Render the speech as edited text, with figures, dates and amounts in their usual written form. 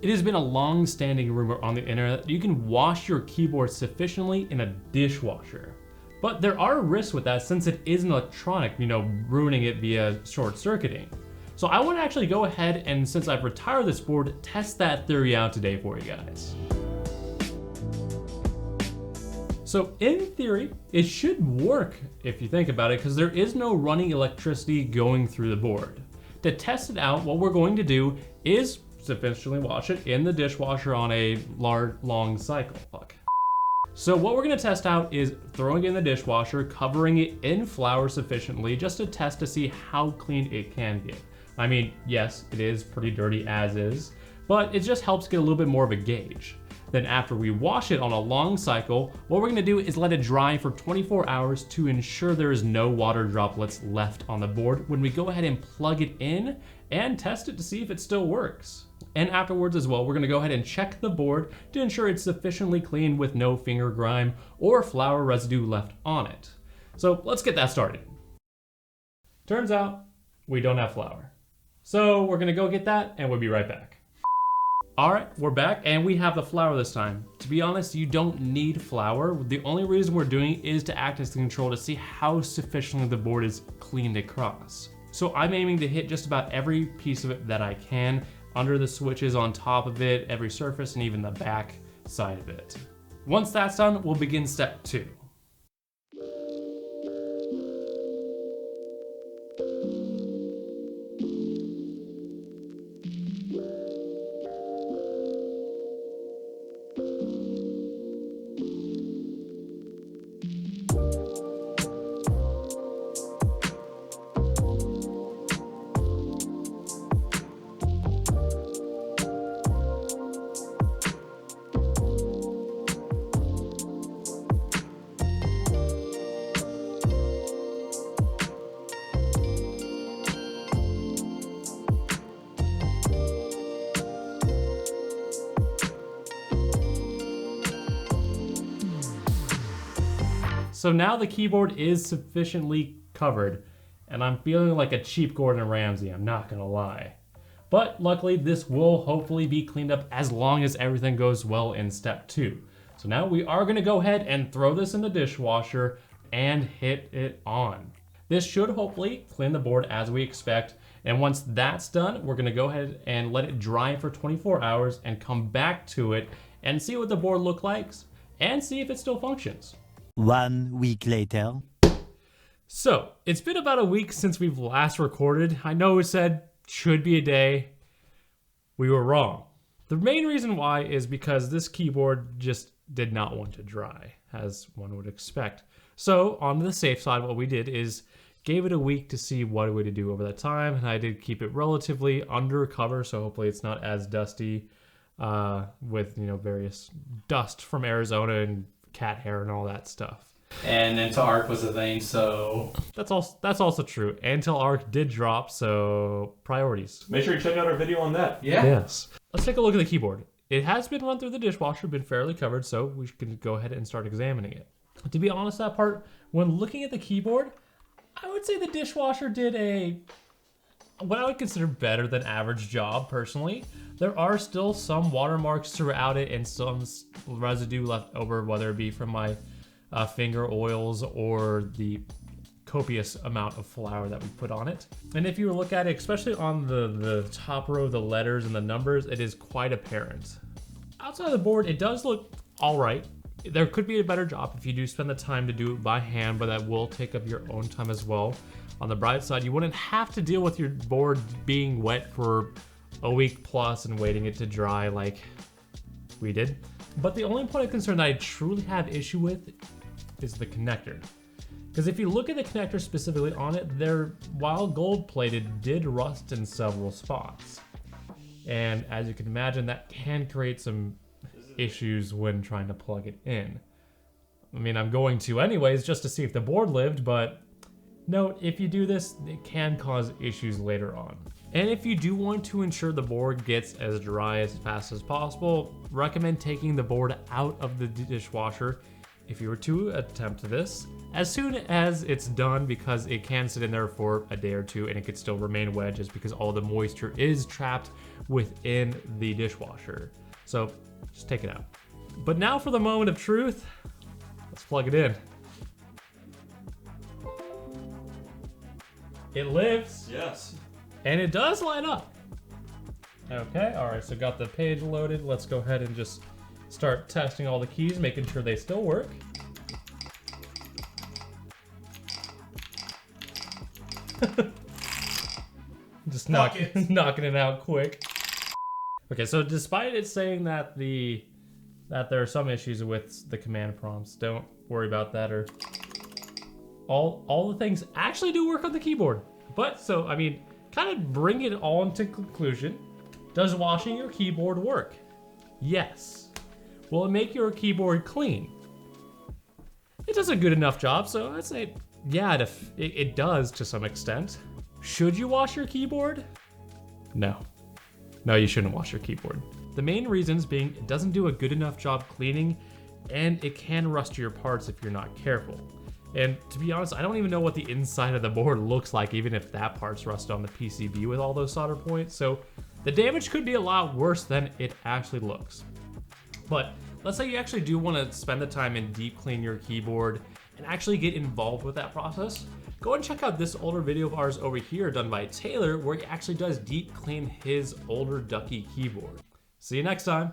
It has been a long-standing rumor on the internet that you can wash your keyboard sufficiently in a dishwasher. But there are risks with that since it is an electronic, ruining it via short circuiting. So I want to actually go ahead and, since I've retired this board, test that theory out today for you guys. So in theory, it should work if you think about it, because there is no running electricity going through the board. To test it out, what we're going to do is sufficiently wash it in the dishwasher on a long cycle. So what we're gonna test out is throwing it in the dishwasher, covering it in flour sufficiently just to test to see how clean it can get. I mean, yes, it is pretty dirty as is, but it just helps get a little bit more of a gauge. Then after we wash it on a long cycle, what we're gonna do is let it dry for 24 hours to ensure there is no water droplets left on the board when we go ahead and plug it in and test it to see if it still works. And afterwards as well, we're gonna go ahead and check the board to ensure it's sufficiently clean with no finger grime or flour residue left on it. So let's get that started. Turns out we don't have flour. So we're gonna go get that and we'll be right back. All right, we're back and we have the flour this time. To be honest, you don't need flour. The only reason we're doing it is to act as the control to see how sufficiently the board is cleaned across. So I'm aiming to hit just about every piece of it that I can, under the switches, on top of it, every surface, and even the back side of it. Once that's done, we'll begin step 2. So now the keyboard is sufficiently covered, and I'm feeling like a cheap Gordon Ramsay, I'm not gonna lie. But luckily this will hopefully be cleaned up as long as everything goes well in step 2. So now we are gonna go ahead and throw this in the dishwasher and hit it on. This should hopefully clean the board as we expect, and once that's done, we're gonna go ahead and let it dry for 24 hours and come back to it and see what the board looks like and see if it still functions. 1 week later. So it's been about a week since we've last recorded. I know it said should be a day. We were wrong. The main reason why is because this keyboard just did not want to dry, as one would expect. So on the safe side, what we did is gave it a week to see what it would do over that time, and I did keep it relatively under cover, so hopefully it's not as dusty with various dust from Arizona and cat hair and all that stuff. And Until Arc was a thing, so that's also true. Until Arc did drop, so priorities. Make sure you check out our video on that. yeah. Yes. Let's take a look at the keyboard. It has been run through the dishwasher, been fairly covered, so we can go ahead and start examining it. To be honest, that part, when looking at the keyboard, I would say the dishwasher did what I would consider better than average job, personally. There are still some watermarks throughout it and some residue left over, whether it be from my finger oils or the copious amount of flour that we put on it. And if you look at it, especially on the top row, the letters and the numbers, it is quite apparent. Outside of the board, it does look all right. There could be a better job if you do spend the time to do it by hand, but that will take up your own time as well. On the bright side, you wouldn't have to deal with your board being wet for a week plus and waiting it to dry like we did. But the only point of concern that I truly have issue with is the connector. Because if you look at the connector specifically on it, while gold plated, did rust in several spots. And as you can imagine, that can create some issues when trying to plug it in. I mean, I'm going to anyways just to see if the board lived, but note, if you do this, it can cause issues later on. And if you do want to ensure the board gets as dry as fast as possible, recommend taking the board out of the dishwasher if you were to attempt this as soon as it's done, because it can sit in there for a day or two and it could still remain wet just because all the moisture is trapped within the dishwasher. So just take it out. But now for the moment of truth, let's plug it in. It lives. Yes. And it does line up. Okay, all right, so got the page loaded. Let's go ahead and just start testing all the keys, making sure they still work. Just knocking it out quick. Okay, so despite it saying that there are some issues with the command prompts, don't worry about that. Or all the things actually do work on the keyboard. But so I mean, kind of bring it all into conclusion. Does washing your keyboard work? Yes. Will it make your keyboard clean? It does a good enough job, so I'd say yeah, it does to some extent. Should you wash your keyboard? No. No, you shouldn't wash your keyboard. The main reasons being it doesn't do a good enough job cleaning, and it can rust your parts if you're not careful. And to be honest, I don't even know what the inside of the board looks like, even if that part's rusted on the PCB with all those solder points. So the damage could be a lot worse than it actually looks. But let's say you actually do want to spend the time and deep clean your keyboard and actually get involved with that process. Go and check out this older video of ours over here done by Taylor, where he actually does deep clean his older Ducky keyboard. See you next time.